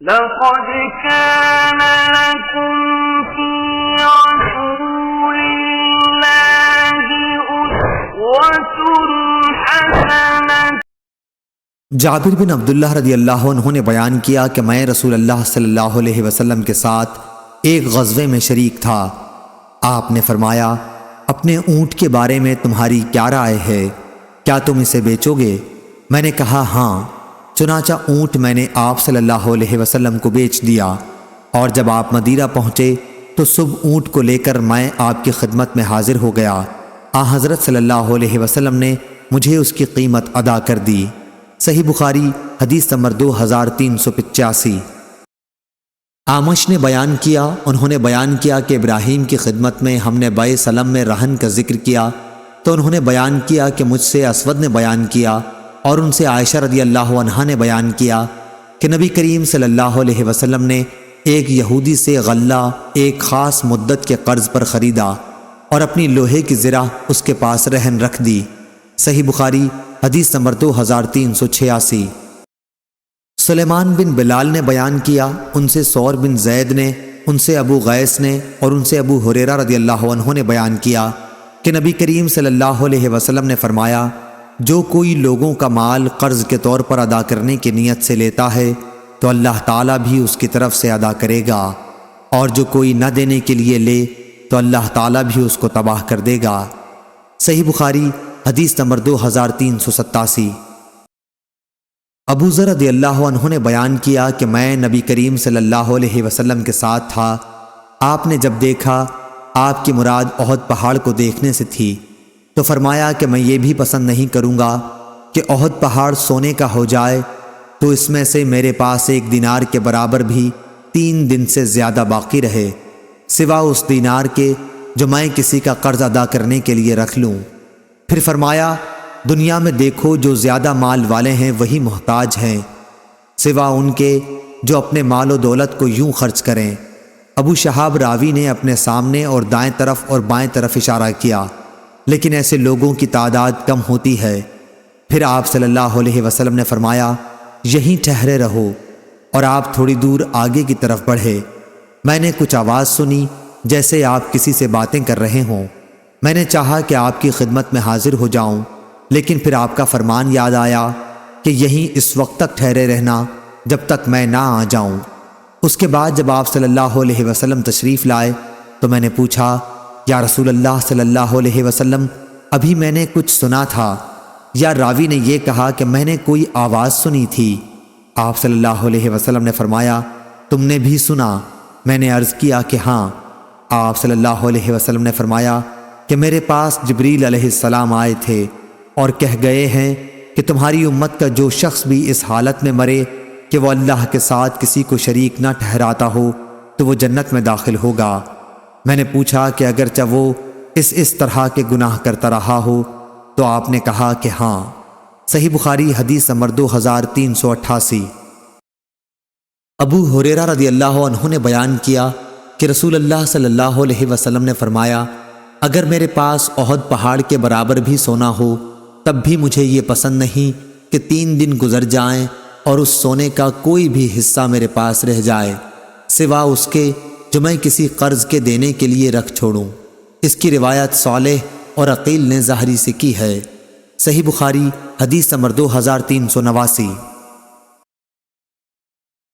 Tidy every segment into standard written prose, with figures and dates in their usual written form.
لقد كان لكم في رسول الله أسوة حسنة۔ جابر بن عبداللہ رضی اللہ عنہ نے بیان کیا کہ میں رسول اللہ صلی اللہ علیہ وسلم کے ساتھ ایک غزوے میں شریک تھا۔ آپ نے فرمایا، اپنے اونٹ کے بارے میں تمہاری کیا رائے ہے؟ کیا تم اسے بیچو گے؟ میں نے کہا ہاں۔ چنانچہ اونٹ میں نے آپ صلی اللہ علیہ وسلم کو بیچ دیا، اور جب آپ مدینہ پہنچے تو صبح اونٹ کو لے کر میں آپ کی خدمت میں حاضر ہو گیا۔ حضرت صلی اللہ علیہ وسلم نے مجھے اس کی قیمت ادا کر دی۔ صحیح بخاری حدیث نمبر 2385۔ اعمش نے بیان کیا، انہوں نے بیان کیا کہ ابراہیم کی خدمت میں ہم نے بیع سلم میں رہن کا ذکر کیا تو انہوں نے بیان کیا کہ مجھ سے اسود نے بیان کیا، اور ان سے عائشہ رضی اللہ عنہا نے بیان کیا کہ نبی کریم صلی اللہ علیہ وسلم نے ایک یہودی سے غلہ ایک خاص مدت کے قرض پر خریدا اور اپنی لوہے کی زرہ اس کے پاس رہن رکھ دی۔ صحیح بخاری حدیث نمبر 2386۔ سلیمان بن بلال نے بیان کیا، ان سے ثور بن زید نے، ان سے ابو غیث نے اور ان سے ابو ہریرہ رضی اللہ عنہ نے بیان کیا کہ نبی کریم صلی اللہ علیہ وسلم نے فرمایا، جو کوئی لوگوں کا مال قرض کے طور پر ادا کرنے کی نیت سے لیتا ہے تو اللہ تعالیٰ بھی اس کی طرف سے ادا کرے گا، اور جو کوئی نہ دینے کے لیے لے تو اللہ تعالیٰ بھی اس کو تباہ کر دے گا۔ صحیح بخاری حدیث نمبر 2387۔ ابو ذر رضی اللہ عنہ نے بیان کیا کہ میں نبی کریم صلی اللہ علیہ وسلم کے ساتھ تھا۔ آپ نے جب دیکھا آپ کی مراد احد پہاڑ کو دیکھنے سے تھی تو فرمایا کہ میں یہ بھی پسند نہیں کروں گا کہ احد پہاڑ سونے کا ہو جائے تو اس میں سے میرے پاس 1 دینار کے برابر بھی 3 دن سے زیادہ باقی رہے، سوا اس دینار کے جو میں کسی کا قرض ادا کرنے کے لیے رکھ لوں۔ پھر فرمایا، دنیا میں دیکھو جو زیادہ مال والے ہیں وہی محتاج ہیں، سوا ان کے جو اپنے مال و دولت کو یوں خرچ کریں۔ ابو شہاب راوی نے اپنے سامنے اور دائیں طرف اور بائیں طرف اشارہ کیا، لیکن ایسے لوگوں کی تعداد کم ہوتی ہے۔ پھر آپ صلی اللہ علیہ وسلم نے فرمایا، یہیں ٹھہرے رہو، اور آپ تھوڑی دور آگے کی طرف بڑھے۔ میں نے کچھ آواز سنی جیسے آپ کسی سے باتیں کر رہے ہوں۔ میں نے چاہا کہ آپ کی خدمت میں حاضر ہو جاؤں، لیکن پھر آپ کا فرمان یاد آیا کہ یہیں اس وقت تک ٹھہرے رہنا جب تک میں نہ آ جاؤں۔ اس کے بعد جب آپ صلی اللہ علیہ وسلم تشریف لائے تو میں نے پوچھا، یا رسول اللہ صلی اللہ علیہ وسلم، ابھی میں نے کچھ سنا تھا، یا راوی نے یہ کہا کہ میں نے کوئی آواز سنی تھی؟ آپ صلی اللہ علیہ وسلم نے فرمایا، تم نے بھی سنا؟ میں نے عرض کیا کہ ہاں۔ آپ صلی اللہ علیہ وسلم نے فرمایا کہ میرے پاس جبریل علیہ السلام آئے تھے اور کہہ گئے ہیں کہ تمہاری امت کا جو شخص بھی اس حالت میں مرے کہ وہ اللہ کے ساتھ کسی کو شریک نہ ٹھہراتا ہو تو وہ جنت میں داخل ہوگا۔ میں نے پوچھا کہ اگرچہ وہ اس طرح کے گناہ کرتا رہا ہو تو آپ نے کہا کہ ہاں۔ صحیح بخاری حدیث نمبر 2388۔ ابو ہریرہ رضی اللہ عنہ نے بیان کیا کہ رسول اللہ صلی اللہ علیہ وسلم نے فرمایا، اگر میرے پاس احد پہاڑ کے برابر بھی سونا ہو تب بھی مجھے یہ پسند نہیں کہ 3 دن گزر جائیں اور اس سونے کا کوئی بھی حصہ میرے پاس رہ جائے، سوا اس کے جو میں کسی قرض کے دینے کے لیے رکھ چھوڑوں۔ اس کی روایت صالح اور عقیل نے ظاہری سے کی ہے۔ صحیح بخاری حدیث نمبر 2389۔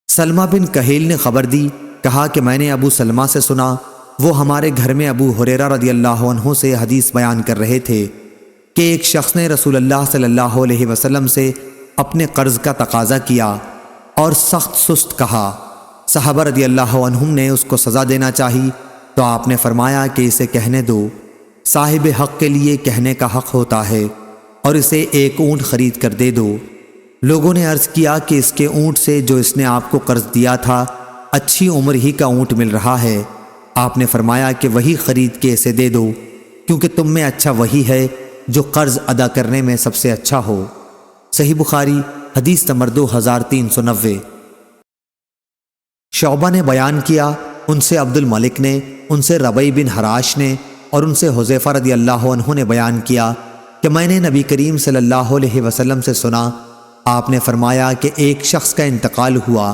سلمہ بن کہیل نے خبر دی، کہا کہ میں نے ابو سلمہ سے سنا، وہ ہمارے گھر میں ابو ہریرہ رضی اللہ عنہ سے حدیث بیان کر رہے تھے کہ ایک شخص نے رسول اللہ صلی اللہ علیہ وسلم سے اپنے قرض کا تقاضا کیا اور سخت سست کہا۔ صحابہ رضی اللہ عنہم نے اس کو سزا دینا چاہی تو آپ نے فرمایا کہ اسے کہنے دو، صاحب حق کے لیے کہنے کا حق ہوتا ہے، اور اسے 1 اونٹ خرید کر دے دو۔ لوگوں نے عرض کیا کہ اس کے اونٹ سے جو اس نے آپ کو قرض دیا تھا اچھی عمر ہی کا اونٹ مل رہا ہے۔ آپ نے فرمایا کہ وہی خرید کے اسے دے دو، کیونکہ تم میں اچھا وہی ہے جو قرض ادا کرنے میں سب سے اچھا ہو۔ صحیح بخاری حدیث نمبر 2390۔ شعبہ نے بیان کیا، ان سے عبد الملک نے، ان سے ربیع بن حراش نے اور ان سے حذیفہ رضی اللہ عنہ نے بیان کیا کہ میں نے نبی کریم صلی اللہ علیہ وسلم سے سنا، آپ نے فرمایا کہ ایک شخص کا انتقال ہوا،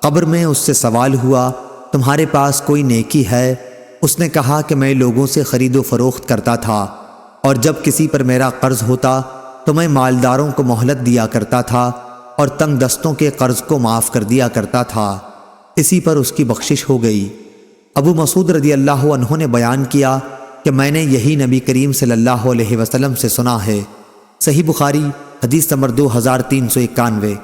قبر میں اس سے سوال ہوا تمہارے پاس کوئی نیکی ہے؟ اس نے کہا کہ میں لوگوں سے خرید و فروخت کرتا تھا، اور جب کسی پر میرا قرض ہوتا تو میں مالداروں کو مہلت دیا کرتا تھا اور تنگ دستوں کے قرض کو معاف کر دیا کرتا تھا، اسی پر اس کی بخشش ہو گئی۔ ابو مسعود رضی اللہ عنہ نے بیان کیا کہ میں نے یہی نبی کریم صلی اللہ علیہ وسلم سے سنا ہے۔ صحیح بخاری حدیث نمبر 2391۔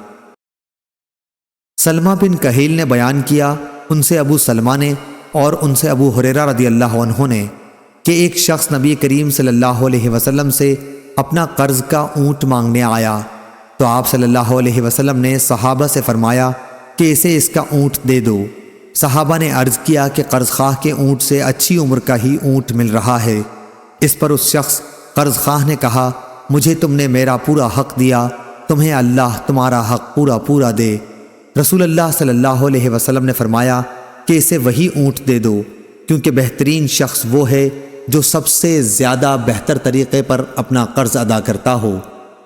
سلمہ بن کہیل نے بیان کیا، ان سے ابو سلمہ نے اور ان سے ابو ہریرہ رضی اللہ عنہ نے، کہ ایک شخص نبی کریم صلی اللہ علیہ وسلم سے اپنا قرض کا اونٹ مانگنے آیا، تو آپ صلی اللہ علیہ وسلم نے صحابہ سے فرمایا کہ اسے اس کا اونٹ دے دو۔ صحابہ نے عرض کیا کہ قرض خواہ کے اونٹ سے اچھی عمر کا ہی اونٹ مل رہا ہے۔ اس پر اس شخص قرض خواہ نے کہا، مجھے تم نے میرا پورا حق دیا، تمہیں اللہ تمہارا حق پورا دے۔ رسول اللہ صلی اللہ علیہ وسلم نے فرمایا کہ اسے وہی اونٹ دے دو، کیونکہ بہترین شخص وہ ہے جو سب سے زیادہ بہتر طریقے پر اپنا قرض ادا کرتا ہو۔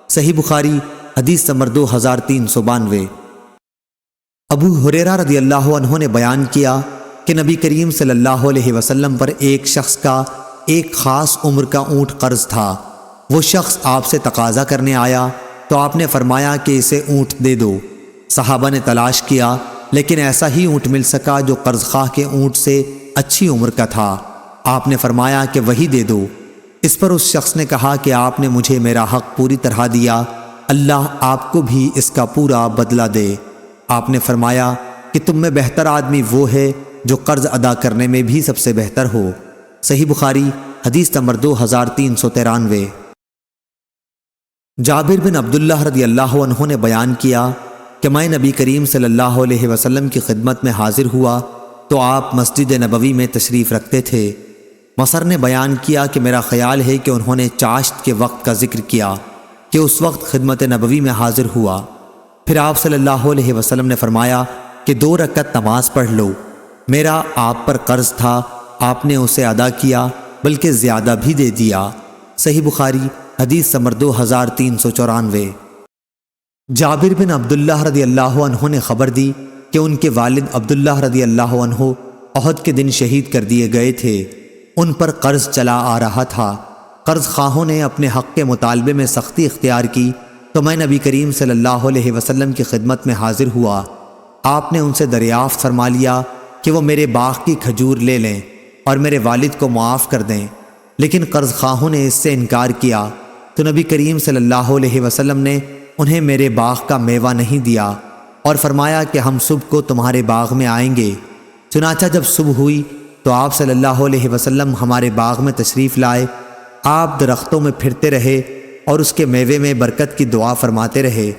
صحیح بخاری حدیث نمبر 2392۔ ابو ہریرہ رضی اللہ عنہ نے بیان کیا کہ نبی کریم صلی اللہ علیہ وسلم پر ایک شخص کا ایک خاص عمر کا اونٹ قرض تھا۔ وہ شخص آپ سے تقاضا کرنے آیا تو آپ نے فرمایا کہ اسے اونٹ دے دو۔ صحابہ نے تلاش کیا لیکن ایسا ہی اونٹ مل سکا جو قرض خواہ کے اونٹ سے اچھی عمر کا تھا۔ آپ نے فرمایا کہ وہی دے دو۔ اس پر اس شخص نے کہا کہ آپ نے مجھے میرا حق پوری طرح دیا، اللہ آپ کو بھی اس کا پورا بدلہ دے۔ آپ نے فرمایا کہ تم میں بہتر آدمی وہ ہے جو قرض ادا کرنے میں بھی سب سے بہتر ہو۔ صحیح بخاری حدیث نمبر 2393۔ جابر بن عبداللہ رضی اللہ عنہ نے بیان کیا کہ میں نبی کریم صلی اللہ علیہ وسلم کی خدمت میں حاضر ہوا تو آپ مسجد نبوی میں تشریف رکھتے تھے۔ مصر نے بیان کیا کہ میرا خیال ہے کہ انہوں نے چاشت کے وقت کا ذکر کیا کہ اس وقت خدمت نبوی میں حاضر ہوا۔ پھر آپ صلی اللہ علیہ وسلم نے فرمایا کہ 2 رکعت نماز پڑھ لو، میرا آپ پر قرض تھا، آپ نے اسے ادا کیا بلکہ زیادہ بھی دے دیا۔ صحیح بخاری حدیث نمبر 2394۔ جابر بن عبداللہ رضی اللہ عنہ نے خبر دی کہ ان کے والد عبداللہ رضی اللہ عنہ احد کے دن شہید کر دیے گئے تھے۔ ان پر قرض چلا آ رہا تھا۔ قرض خواہوں نے اپنے حق کے مطالبے میں سختی اختیار کی تو میں نبی کریم صلی اللہ علیہ وسلم کی خدمت میں حاضر ہوا۔ آپ نے ان سے دریافت فرما لیا کہ وہ میرے باغ کی کھجور لے لیں اور میرے والد کو معاف کر دیں، لیکن قرض خواہوں نے اس سے انکار کیا تو نبی کریم صلی اللہ علیہ وسلم نے انہیں میرے باغ کا میوہ نہیں دیا اور فرمایا کہ ہم صبح کو تمہارے باغ میں آئیں گے۔ چنانچہ جب صبح ہوئی تو آپ صلی اللہ علیہ وسلم ہمارے باغ میں تشریف لائے۔ آپ درختوں میں پھرتے رہے اور اس کے میوے میں برکت کی دعا فرماتے رہے۔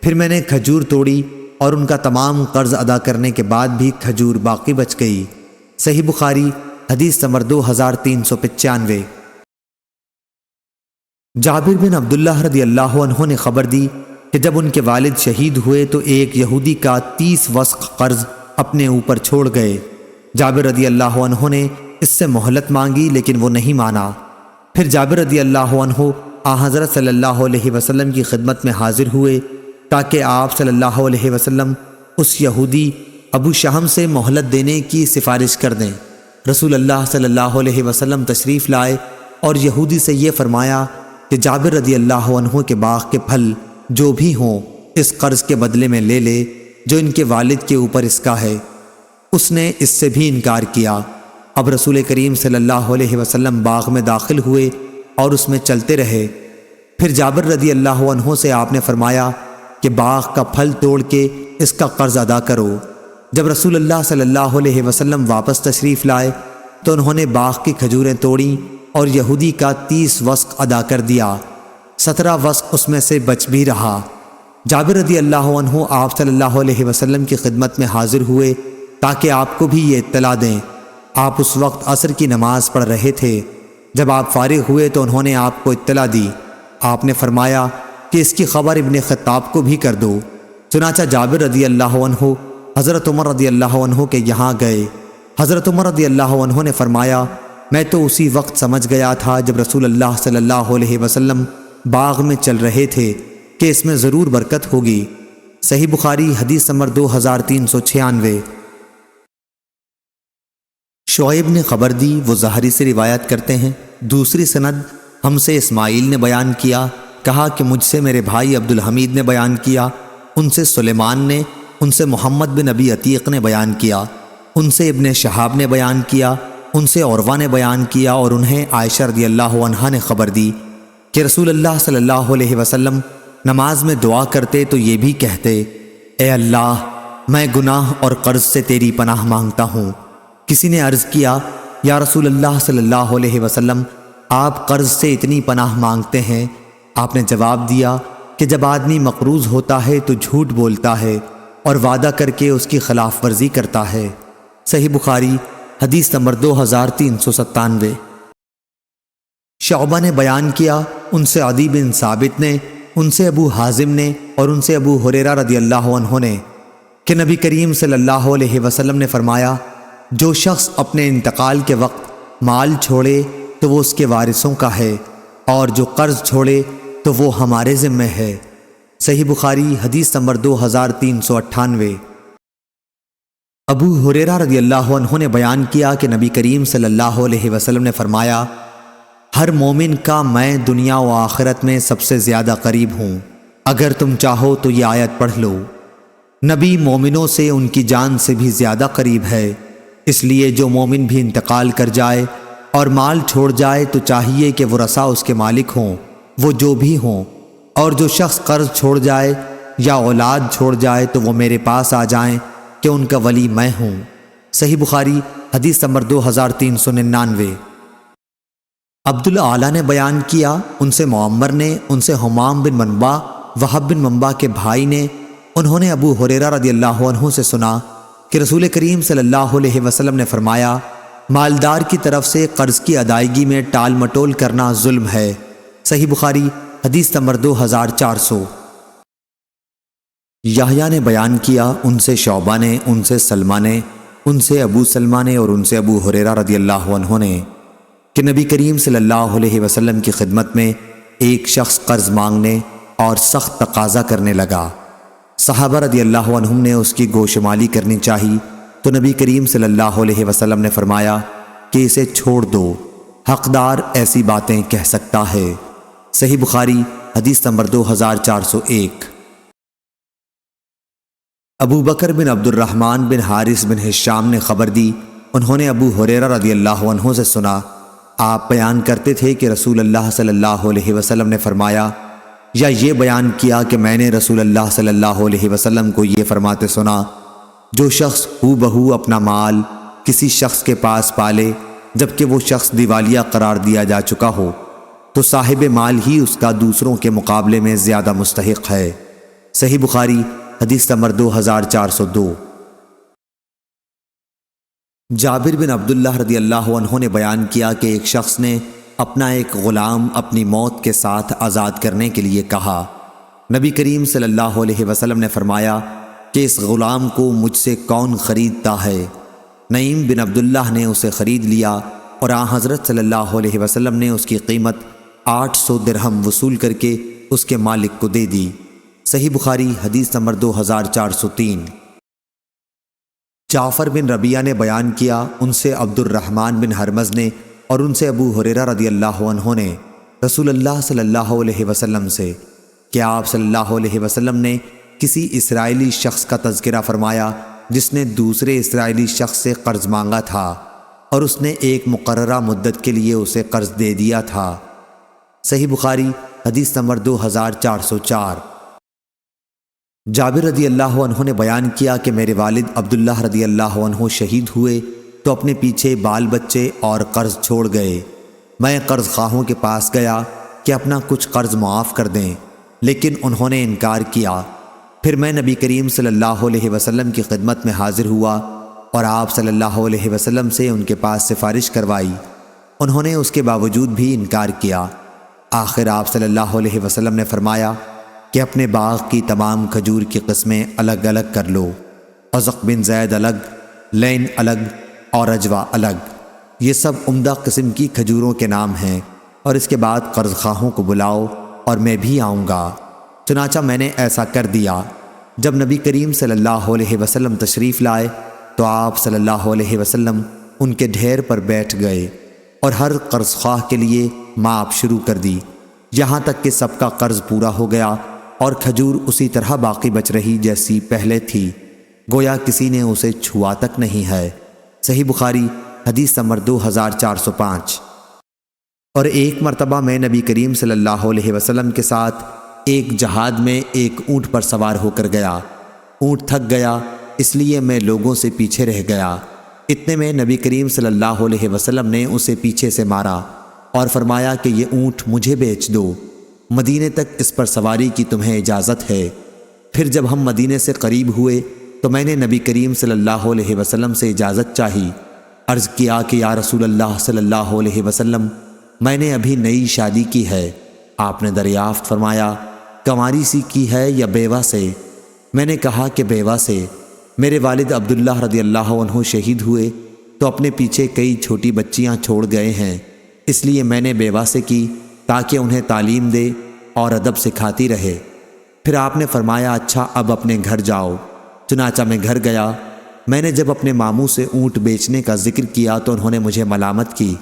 پھر میں نے کھجور توڑی اور ان کا تمام قرض ادا کرنے کے بعد بھی کھجور باقی بچ گئی۔ صحیح بخاری حدیث نمبر 2395۔ جابر بن عبداللہ رضی اللہ عنہ نے خبر دی کہ جب ان کے والد شہید ہوئے تو ایک یہودی کا 30 وسق قرض اپنے اوپر چھوڑ گئے۔ جابر رضی اللہ عنہ نے اس سے مہلت مانگی لیکن وہ نہیں مانا۔ پھر جابر رضی اللہ عنہ حضرت صلی اللہ علیہ وسلم کی خدمت میں حاضر ہوئے تاکہ آپ صلی اللہ علیہ وسلم اس یہودی ابو شہم سے مہلت دینے کی سفارش کر دیں۔ رسول اللہ صلی اللہ علیہ وسلم تشریف لائے اور یہودی سے یہ فرمایا کہ جابر رضی اللہ عنہ کے باغ کے پھل جو بھی ہوں اس قرض کے بدلے میں لے لے جو ان کے والد کے اوپر اس کا ہے۔ اس نے اس سے بھی انکار کیا۔ اب رسول کریم صلی اللہ علیہ وسلم باغ میں داخل ہوئے اور اس میں چلتے رہے۔ پھر جابر رضی اللہ عنہ سے آپ نے فرمایا کہ باغ کا پھل توڑ کے اس کا قرض ادا کرو۔ جب رسول اللہ صلی اللہ علیہ وسلم واپس تشریف لائے تو انہوں نے باغ کی کھجوریں توڑیں اور یہودی کا 30 وسق ادا کر دیا۔ 17 وسق اس میں سے بچ بھی رہا۔ جابر رضی اللہ عنہ آپ صلی اللہ علیہ وسلم کی خدمت میں حاضر ہوئے تاکہ آپ کو بھی یہ اطلاع دیں۔ آپ اس وقت عصر کی نماز پڑھ رہے تھے۔ جب آپ فارغ ہوئے تو انہوں نے آپ کو اطلاع دی۔ آپ نے فرمایا کہ اس کی خبر ابن خطاب کو بھی کر دو۔ چنانچہ جابر رضی اللہ عنہ حضرت عمر رضی اللہ عنہ کے یہاں گئے۔ حضرت عمر رضی اللہ عنہ نے فرمایا میں تو اسی وقت سمجھ گیا تھا جب رسول اللہ صلی اللہ علیہ وسلم باغ میں چل رہے تھے کہ اس میں ضرور برکت ہوگی۔ صحیح بخاری حدیث نمبر 2396۔ شعیب نے خبر دی، وہ زہری سے روایت کرتے ہیں۔ دوسری سند ہم سے اسماعیل نے بیان کیا، کہا کہ مجھ سے میرے بھائی عبد الحمید نے بیان کیا، ان سے سلیمان نے، ان سے محمد بن ابی عتیق نے بیان کیا، ان سے ابن شہاب نے بیان کیا، ان سے عروہ نے بیان کیا، اور انہیں عائشہ رضی اللہ عنہا نے خبر دی کہ رسول اللہ صلی اللہ علیہ وسلم نماز میں دعا کرتے تو یہ بھی کہتے، اے اللہ میں گناہ اور قرض سے تیری پناہ مانگتا ہوں۔ کسی نے عرض کیا، یا رسول اللہ صلی اللہ علیہ وسلم آپ قرض سے اتنی پناہ مانگتے ہیں؟ آپ نے جواب دیا کہ جب آدمی مقروض ہوتا ہے تو جھوٹ بولتا ہے اور وعدہ کر کے اس کی خلاف ورزی کرتا ہے۔ صحیح بخاری حدیث نمبر 2397۔ شعبہ نے بیان کیا، ان سے عدی بن ثابت نے، ان سے ابو حازم نے، اور ان سے ابو ہریرہ رضی اللہ عنہ نے کہ نبی کریم صلی اللہ علیہ وسلم نے فرمایا، جو شخص اپنے انتقال کے وقت مال چھوڑے تو وہ اس کے وارثوں کا ہے، اور جو قرض چھوڑے تو وہ ہمارے ذمہ ہے۔ صحیح بخاری حدیث نمبر 2398۔ ابو ہریرہ رضی اللہ عنہ نے بیان کیا کہ نبی کریم صلی اللہ علیہ وسلم نے فرمایا، ہر مومن کا میں دنیا و آخرت میں سب سے زیادہ قریب ہوں، اگر تم چاہو تو یہ آیت پڑھ لو۔ نبی مومنوں سے ان کی جان سے بھی زیادہ قریب ہے، اس لیے جو مومن بھی انتقال کر جائے اور مال چھوڑ جائے تو چاہیے کہ ورثہ اس کے مالک ہوں، وہ جو بھی ہوں، اور جو شخص قرض چھوڑ جائے یا اولاد چھوڑ جائے تو وہ میرے پاس آ جائیں کہ ان کا ولی میں ہوں۔ صحیح بخاری حدیث نمبر 2399۔ عبد الاعلیٰ نے بیان کیا، ان سے معمر نے، ان سے حمام بن منبع، وہب بن منبع کے بھائی نے، انہوں نے ابو ہریرہ رضی اللہ عنہ سے سنا کہ رسول کریم صلی اللہ علیہ وسلم نے فرمایا، مالدار کی طرف سے قرض کی ادائیگی میں ٹال مٹول کرنا ظلم ہے۔ صحیح بخاری حدیث نمبر 2400۔ یحییٰ نے بیان کیا، ان سے شعبہ نے، ان سے سلمہ نے، ان سے ابو سلمہ نے، اور ان سے ابو ہریرہ رضی اللہ عنہ نے کہ نبی کریم صلی اللہ علیہ وسلم کی خدمت میں ایک شخص قرض مانگنے اور سخت تقاضا کرنے لگا۔ صحابہ رضی اللہ عنہم نے اس کی گوشمالی کرنی چاہی تو نبی کریم صلی اللہ علیہ وسلم نے فرمایا کہ اسے چھوڑ دو، حقدار ایسی باتیں کہہ سکتا ہے۔ صحیح بخاری حدیث نمبر 2401۔ ابو بکر بن عبد الرحمن بن حارث بن ہشام نے خبر دی، انہوں نے ابو ہریرہ رضی اللہ عنہ سے سنا، آپ بیان کرتے تھے کہ رسول اللہ صلی اللہ علیہ وسلم نے فرمایا، یا یہ بیان کیا کہ میں نے رسول اللہ صلی اللہ علیہ وسلم کو یہ فرماتے سنا، جو شخص ہو بہو اپنا مال کسی شخص کے پاس پالے جبکہ وہ شخص دیوالیہ قرار دیا جا چکا ہو تو صاحب مال ہی اس کا دوسروں کے مقابلے میں زیادہ مستحق ہے۔ صحیح بخاری حدیث نمبر 2402۔ جابر بن عبداللہ رضی اللہ عنہ نے بیان کیا کہ ایک شخص نے اپنا ایک غلام اپنی موت کے ساتھ آزاد کرنے کے لیے کہا۔ نبی کریم صلی اللہ علیہ وسلم نے فرمایا کہ اس غلام کو مجھ سے کون خریدتا ہے؟ نعیم بن عبداللہ نے اسے خرید لیا اور آن حضرت صلی اللہ علیہ وسلم نے اس کی قیمت 800 درہم وصول کر کے اس کے مالک کو دے دی۔ صحیح بخاری حدیث نمبر 2403۔ جعفر بن ربیعہ نے بیان کیا، ان سے عبد الرحمن بن ہرمز نے اور ان سے ابو ہریرہ رضی اللہ عنہ نے رسول اللہ صلی اللہ علیہ وسلم سے کہ آپ صلی اللہ علیہ وسلم نے کسی اسرائیلی شخص کا تذکرہ فرمایا جس نے دوسرے اسرائیلی شخص سے قرض مانگا تھا اور اس نے ایک مقررہ مدت کے لیے اسے قرض دے دیا تھا۔ صحیح بخاری حدیث نمبر 2404۔ جابر رضی اللہ عنہ نے بیان کیا کہ میرے والد عبداللہ رضی اللہ عنہ شہید ہوئے تو اپنے پیچھے بال بچے اور قرض چھوڑ گئے۔ میں قرض خواہوں کے پاس گیا کہ اپنا کچھ قرض معاف کر دیں، لیکن انہوں نے انکار کیا۔ پھر میں نبی کریم صلی اللہ علیہ وسلم کی خدمت میں حاضر ہوا اور آپ صلی اللہ علیہ وسلم سے ان کے پاس سفارش کروائی۔ انہوں نے اس کے باوجود بھی انکار کیا۔ آخر آپ صلی اللہ علیہ وسلم نے فرمایا کہ اپنے باغ کی تمام کھجور کی قسمیں الگ الگ کر لو، عزق بن زید الگ، لین الگ اور اجوا الگ، یہ سب عمدہ قسم کی کھجوروں کے نام ہیں، اور اس کے بعد قرض خواہوں کو بلاؤ اور میں بھی آؤں گا۔ چنانچہ میں نے ایسا کر دیا۔ جب نبی کریم صلی اللہ علیہ وسلم تشریف لائے تو آپ صلی اللہ علیہ وسلم ان کے ڈھیر پر بیٹھ گئے اور ہر قرض خواہ کے لیے ماپ شروع کر دی، یہاں تک کہ سب کا قرض پورا ہو گیا اور کھجور اسی طرح باقی بچ رہی جیسی پہلے تھی، گویا کسی نے اسے چھوا تک نہیں ہے۔ صحیح بخاری حدیث نمبر 2405۔ اور ایک مرتبہ میں نبی کریم صلی اللہ علیہ وسلم کے ساتھ ایک جہاد میں ایک اونٹ پر سوار ہو کر گیا۔ اونٹ تھک گیا، اس لیے میں لوگوں سے پیچھے رہ گیا۔ اتنے میں نبی کریم صلی اللہ علیہ وسلم نے اسے پیچھے سے مارا اور فرمایا کہ یہ اونٹ مجھے بیچ دو، مدینے تک اس پر سواری کی تمہیں اجازت ہے۔ پھر جب ہم مدینے سے قریب ہوئے تو میں نے نبی کریم صلی اللہ علیہ وسلم سے اجازت چاہی۔ عرض کیا کہ یا رسول اللہ صلی اللہ علیہ وسلم، میں نے ابھی نئی شادی کی ہے۔ آپ نے دریافت فرمایا کنواری سی کی ہے یا بیوہ سے؟ میں نے کہا کہ بیوہ سے۔ میرے والد عبداللہ رضی اللہ عنہ شہید ہوئے تو اپنے پیچھے کئی چھوٹی بچیاں چھوڑ گئے ہیں، اس لیے میں نے بیوہ سے کی تاکہ انہیں تعلیم دے اور ادب سکھاتی رہے۔ پھر آپ نے فرمایا اچھا اب اپنے گھر جاؤ۔ چنانچہ میں گھر گیا۔ میں نے جب اپنے ماموں سے اونٹ بیچنے کا ذکر کیا تو انہوں نے مجھے ملامت کی،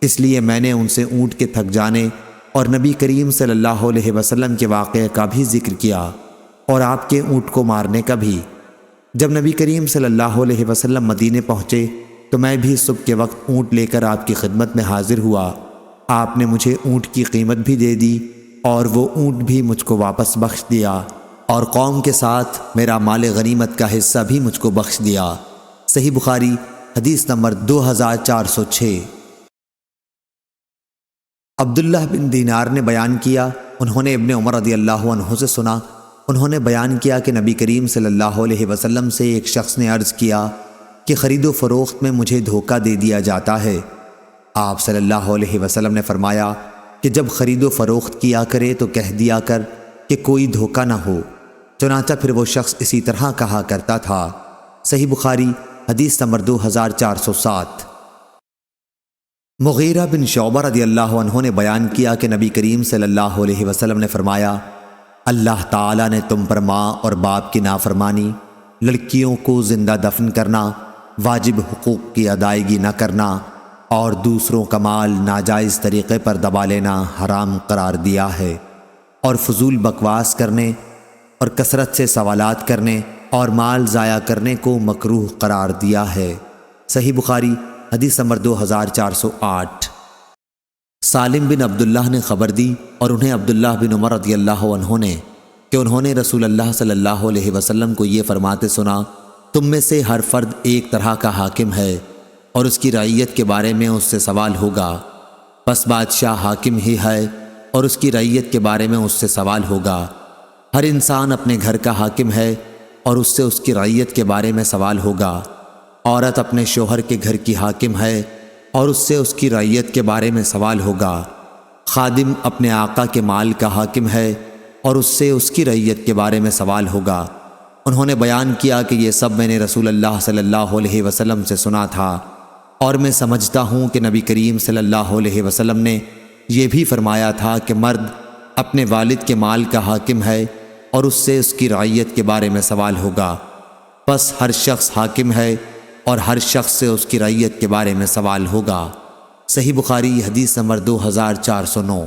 اس لیے میں نے ان سے اونٹ کے تھک جانے اور نبی کریم صلی اللہ علیہ وسلم کے واقعے کا بھی ذکر کیا اور آپ کے اونٹ کو مارنے کا بھی۔ جب نبی کریم صلی اللہ علیہ وسلم مدینے پہنچے تو میں بھی صبح کے وقت اونٹ لے کر آپ کی خدمت میں حاضر ہوا۔ آپ نے مجھے اونٹ کی قیمت بھی دے دی اور وہ اونٹ بھی مجھ کو واپس بخش دیا اور قوم کے ساتھ میرا مال غنیمت کا حصہ بھی مجھ کو بخش دیا۔ صحیح بخاری حدیث نمبر 2406۔ عبداللہ بن دینار نے بیان کیا، انہوں نے ابن عمر رضی اللہ عنہ سے سنا، انہوں نے بیان کیا کہ نبی کریم صلی اللہ علیہ وسلم سے ایک شخص نے عرض کیا کہ خرید و فروخت میں مجھے دھوکہ دے دیا جاتا ہے۔ آپ صلی اللہ علیہ وسلم نے فرمایا کہ جب خرید و فروخت کیا کرے تو کہہ دیا کر کہ کوئی دھوکہ نہ ہو۔ چنانچہ پھر وہ شخص اسی طرح کہا کرتا تھا۔ صحیح بخاری حدیث نمبر 2407۔ مغیرہ بن شعبہ رضی اللہ عنہ نے بیان کیا کہ نبی کریم صلی اللہ علیہ وسلم نے فرمایا اللہ تعالیٰ نے تم پر ماں اور باپ کی نافرمانی، لڑکیوں کو زندہ دفن کرنا، واجب حقوق کی ادائیگی نہ کرنا اور دوسروں کا مال ناجائز طریقے پر دبا لینا حرام قرار دیا ہے، اور فضول بکواس کرنے اور کثرت سے سوالات کرنے اور مال ضائع کرنے کو مکروہ قرار دیا ہے۔ صحیح بخاری حدیث نمبر 2408۔ سالم بن عبداللہ نے خبر دی اور انہیں عبداللہ بن عمر رضی اللہ عنہ نے کہ انہوں نے رسول اللہ صلی اللہ علیہ وسلم کو یہ فرماتے سنا تم میں سے ہر فرد ایک طرح کا حاکم ہے اور اس کی رعیت کے بارے میں اس سے سوال ہوگا، پس بادشاہ حاکم ہی ہے اور اس کی رعیت کے بارے میں اس سے سوال ہوگا۔ ہر انسان اپنے گھر کا حاکم ہے اور اس سے اس کی رعیت کے بارے میں سوال ہوگا۔ عورت اپنے شوہر کے گھر کی حاکم ہے اور اس سے اس کی رعیت کے بارے میں سوال ہوگا۔ خادم اپنے آقا کے مال کا حاکم ہے اور اس سے اس کی رعیت کے بارے میں سوال ہوگا۔ انہوں نے بیان کیا کہ یہ سب میں نے رسول اللہ صلی اللہ علیہ وسلم سے سنا تھا، اور میں سمجھتا ہوں کہ نبی کریم صلی اللہ علیہ وسلم نے یہ بھی فرمایا تھا کہ مرد اپنے والد کے مال کا حاکم ہے اور اس سے اس کی رعیت کے بارے میں سوال ہوگا، پس ہر شخص حاکم ہے اور ہر شخص سے اس کی رعیت کے بارے میں سوال ہوگا۔ صحیح بخاری حدیث نمبر 2409۔